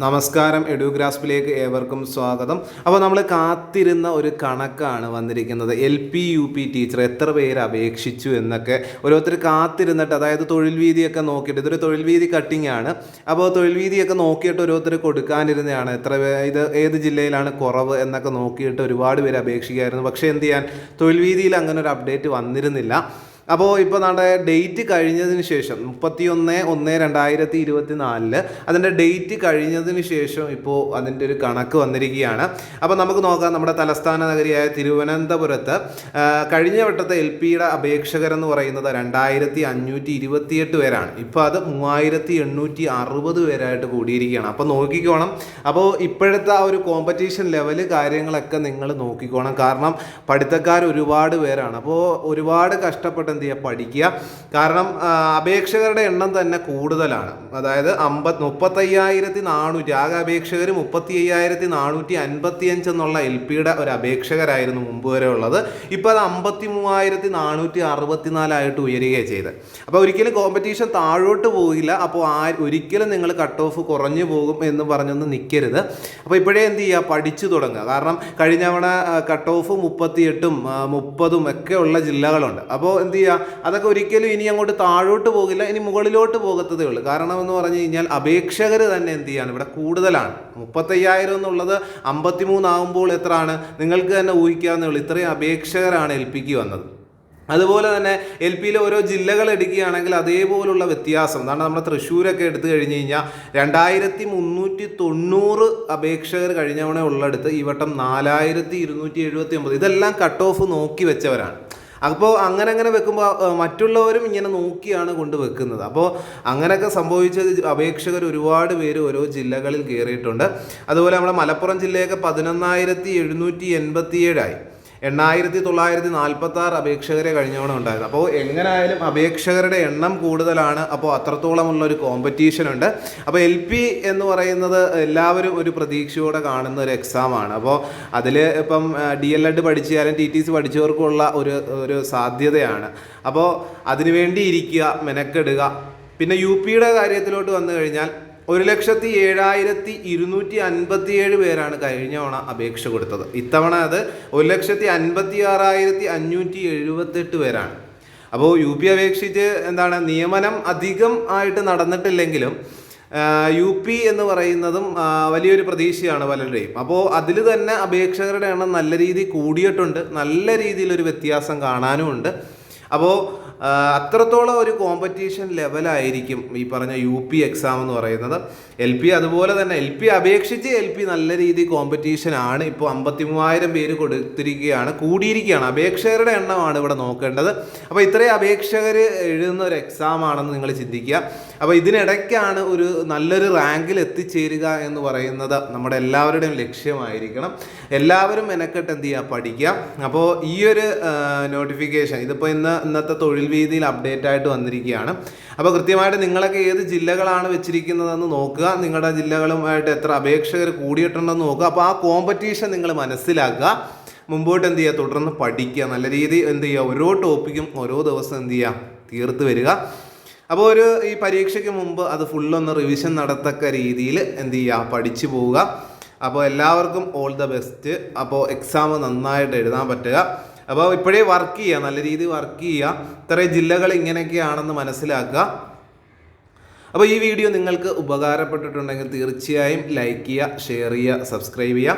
നമസ്കാരം, എഡ്യൂഗ്രാസ്പിലേക്ക് ഏവർക്കും സ്വാഗതം. അപ്പോൾ നമ്മൾ കാത്തിരുന്ന ഒരു കണക്കാണ് വന്നിരിക്കുന്നത്. LP-UP ടീച്ചർ എത്ര പേര് അപേക്ഷിച്ചു എന്നൊക്കെ ഓരോരുത്തർ കാത്തിരുന്നിട്ട്, അതായത് തൊഴിൽ വീതിയൊക്കെ നോക്കിയിട്ട്, ഇതൊരു തൊഴിൽ വീതി കട്ടിംഗ് ആണ്. അപ്പോൾ തൊഴിൽ വീതിയൊക്കെ നോക്കിയിട്ട് ഓരോരുത്തർ കൊടുക്കാനിരുന്നതാണ്. ഇത് ഏത് ജില്ലയിലാണ് കുറവ് എന്നൊക്കെ നോക്കിയിട്ട് ഒരുപാട് പേര് അപേക്ഷിക്കായിരുന്നു. പക്ഷേ എന്ത് ചെയ്യാൻ, തൊഴിൽ വീതിയിൽ അങ്ങനെ ഒരു അപ്ഡേറ്റ് വന്നിരുന്നില്ല. അപ്പോൾ ഇപ്പോൾ നമ്മുടെ ഡേറ്റ് കഴിഞ്ഞതിന് ശേഷം 31/1/2024 അതിൻ്റെ ഡേറ്റ് കഴിഞ്ഞതിന് ശേഷം ഇപ്പോൾ അതിൻ്റെ ഒരു കണക്ക് വന്നിരിക്കുകയാണ്. അപ്പോൾ നമുക്ക് നോക്കാം. നമ്മുടെ തലസ്ഥാന നഗരിയായ തിരുവനന്തപുരത്ത് കഴിഞ്ഞ വട്ടത്തെ LPയുടെ അപേക്ഷകരെന്ന് പറയുന്നത് 2528 പേരാണ്. ഇപ്പോൾ അത് 3860 പേരായിട്ട് കൂടിയിരിക്കുകയാണ്. അപ്പോൾ നോക്കിക്കോണം. അപ്പോൾ ഇപ്പോഴത്തെ ആ ഒരു കോമ്പറ്റീഷൻ ലെവല് കാര്യങ്ങളൊക്കെ നിങ്ങൾ നോക്കിക്കോണം. കാരണം പഠിത്തക്കാർ ഒരുപാട് പേരാണ്. അപ്പോൾ ഒരുപാട് കഷ്ടപ്പെട്ട് പഠിക്കുക. കാരണം അപേക്ഷകരുടെ എണ്ണം തന്നെ കൂടുതലാണ്. അതായത് 35,400 ആകെ അപേക്ഷകർ 35,455 എന്നുള്ള LPയുടെ ഒരു അപേക്ഷകരായിരുന്നു മുമ്പ് വരെ ഉള്ളത്. ഇപ്പോൾ അത് 53,464 ഉയരുകയാണ് ചെയ്ത്. അപ്പോൾ ഒരിക്കലും കോമ്പറ്റീഷൻ താഴോട്ട് പോകില്ല. അപ്പോൾ ഒരിക്കലും നിങ്ങൾ കട്ട് ഓഫ് കുറഞ്ഞു പോകും എന്ന് പറഞ്ഞൊന്നും നിൽക്കരുത്. അപ്പോൾ ഇപ്പോഴേ എന്ത് ചെയ്യുക, പഠിച്ചു തുടങ്ങുക. കാരണം കഴിഞ്ഞ തവണ കട്ട് ഓഫ് 38ഉം 30ഉം ഒക്കെ ഉള്ള ജില്ലകളുണ്ട്. അപ്പോൾ എന്ത് ചെയ്യുക, അതൊക്കെ ഒരിക്കലും ഇനി അങ്ങോട്ട് താഴോട്ട് പോകില്ല, ഇനി മുകളിലോട്ട് പോകത്തതേ ഉള്ളൂ. കാരണം എന്ന് പറഞ്ഞു കഴിഞ്ഞാൽ അപേക്ഷകർ തന്നെ എന്ത് ചെയ്യാണ്, ഇവിടെ കൂടുതലാണ്. 35,000 എന്നുള്ളത് 53 ആകുമ്പോൾ എത്രയാണ്, നിങ്ങൾക്ക് തന്നെ ഊഹിക്കാവുന്നേ ഉള്ളൂ. ഇത്രയും അപേക്ഷകരാണ് LPക്ക് വന്നത്. അതുപോലെ തന്നെ LPയിൽ ഓരോ ജില്ലകൾ എടുക്കുകയാണെങ്കിൽ അതേപോലുള്ള വ്യത്യാസം. കാരണം നമ്മുടെ തൃശ്ശൂരൊക്കെ എടുത്തു കഴിഞ്ഞ് കഴിഞ്ഞാൽ 2390 അപേക്ഷകർ കഴിഞ്ഞവണ ഉള്ളെടുത്ത് ഈ വട്ടം 4279. ഇതെല്ലാം കട്ട് ഓഫ് നോക്കി വെച്ചവരാണ്. അപ്പോൾ അങ്ങനെ വെക്കുമ്പോൾ മറ്റുള്ളവരും ഇങ്ങനെ നോക്കിയാണ് കൊണ്ടുവെക്കുന്നത്. അപ്പോൾ അങ്ങനെയൊക്കെ സംഭവിച്ചത് അപേക്ഷകർ ഒരുപാട് പേര് ഓരോ ജില്ലകളിൽ കയറിയിട്ടുണ്ട്. അതുപോലെ നമ്മുടെ മലപ്പുറം ജില്ലയൊക്കെ 11,787 ആയി. 8,946 അപേക്ഷകരെ കഴിഞ്ഞവണ ഉണ്ടായിരുന്നു. അപ്പോൾ എങ്ങനെയായാലും അപേക്ഷകരുടെ എണ്ണം കൂടുതലാണ്. അപ്പോൾ അത്രത്തോളമുള്ള ഒരു കോമ്പറ്റീഷൻ ഉണ്ട്. അപ്പോൾ LP എന്ന് പറയുന്നത് എല്ലാവരും ഒരു പ്രതീക്ഷയോടെ കാണുന്ന ഒരു എക്സാമാണ്. അപ്പോൾ അതിൽ ഇപ്പം DLED പഠിച്ചാലും TTC പഠിച്ചവർക്കുള്ള ഒരു സാധ്യതയാണ്. അപ്പോൾ അതിനുവേണ്ടി ഇരിക്കുക, മെനക്കെടുക. പിന്നെ UPയുടെ കാര്യത്തിലോട്ട് വന്നു കഴിഞ്ഞാൽ 1,07,257 പേരാണ് കഴിഞ്ഞ തവണ അപേക്ഷ കൊടുത്തത്. ഇത്തവണ അത് 1,56,578 പേരാണ്. അപ്പോൾ UP അപേക്ഷിച്ച് നിയമനം അധികം ആയിട്ട് നടന്നിട്ടില്ലെങ്കിലും UP എന്ന് പറയുന്നതും വലിയൊരു പ്രതീക്ഷയാണ് പലരുടെയും. അപ്പോൾ അതിൽ തന്നെ അപേക്ഷകരുടെ എണ്ണം നല്ല രീതിയിൽ കൂടിയിട്ടുണ്ട്. നല്ല രീതിയിലൊരു വ്യത്യാസം കാണാനുമുണ്ട്. അപ്പോൾ അത്രത്തോളം ഒരു കോമ്പറ്റീഷൻ ലെവലായിരിക്കും ഈ പറഞ്ഞ UP എക്സാം എന്ന് പറയുന്നത്. LP അതുപോലെ തന്നെ LP അപേക്ഷിച്ച് LP നല്ല രീതിയിൽ കോമ്പറ്റീഷൻ ആണ്. ഇപ്പോൾ 53,000 പേര് കൊടുത്തിരിക്കുകയാണ്, കൂടിയിരിക്കുകയാണ്. അപേക്ഷകരുടെ എണ്ണമാണ് ഇവിടെ നോക്കേണ്ടത്. അപ്പോൾ ഇത്രയും അപേക്ഷകർ എഴുതുന്ന ഒരു എക്സാം ആണെന്ന് നിങ്ങൾ ചിന്തിക്കുക. അപ്പോൾ ഇതിനിടയ്ക്കാണ് ഒരു നല്ലൊരു റാങ്കിൽ എത്തിച്ചേരുക എന്ന് പറയുന്നത് നമ്മുടെ എല്ലാവരുടെയും ലക്ഷ്യമായിരിക്കണം. എല്ലാവരും മെനക്കെട്ട് എന്ത് ചെയ്യുക, പഠിക്കുക. അപ്പോൾ ഈ ഒരു നോട്ടിഫിക്കേഷൻ ഇതിപ്പോൾ ഇന്നത്തെ തൊഴിൽ വീതിയിൽ അപ്ഡേറ്റ് ആയിട്ട് വന്നിരിക്കുകയാണ്. അപ്പോൾ കൃത്യമായിട്ട് നിങ്ങളൊക്കെ ഏത് ജില്ലകളാണ് വെച്ചിരിക്കുന്നതെന്ന് നോക്കുക. നിങ്ങളുടെ ജില്ലകളുമായിട്ട് എത്ര അപേക്ഷകർ കൂടിയിട്ടുണ്ടെന്ന് നോക്കുക. അപ്പോൾ ആ കോമ്പറ്റീഷൻ നിങ്ങൾ മനസ്സിലാക്കുക. മുമ്പോട്ട് എന്ത് ചെയ്യുക, തുടർന്ന് പഠിക്കുക. നല്ല രീതിയിൽ എന്ത് ചെയ്യുക, ഓരോ ടോപ്പിക്കും ഓരോ ദിവസം എന്ത് ചെയ്യുക, തീർത്ത് വരിക. അപ്പോൾ ഈ പരീക്ഷയ്ക്ക് മുമ്പ് അത് ഫുള്ളൊന്ന് റിവിഷൻ നടത്തക്ക രീതിയിൽ എന്ത് ചെയ്യുക, പഠിച്ചു പോവുക. അപ്പോൾ എല്ലാവർക്കും ഓൾ ദ ബെസ്റ്റ്. അപ്പോൾ എക്സാം നന്നായിട്ട് എഴുതാൻ പറ്റുക. അപ്പോൾ ഇപ്പോഴേ വർക്ക് ചെയ്യുക, നല്ല രീതിയിൽ വർക്ക് ചെയ്യുക. ഇത്രയും ജില്ലകൾ ഇങ്ങനെയൊക്കെയാണെന്ന് മനസ്സിലാക്കുക. അപ്പോൾ ഈ വീഡിയോ നിങ്ങൾക്ക് ഉപകാരപ്പെട്ടിട്ടുണ്ടെങ്കിൽ തീർച്ചയായും ലൈക്ക് ചെയ്യുക, ഷെയർ ചെയ്യുക, സബ്സ്ക്രൈബ് ചെയ്യുക.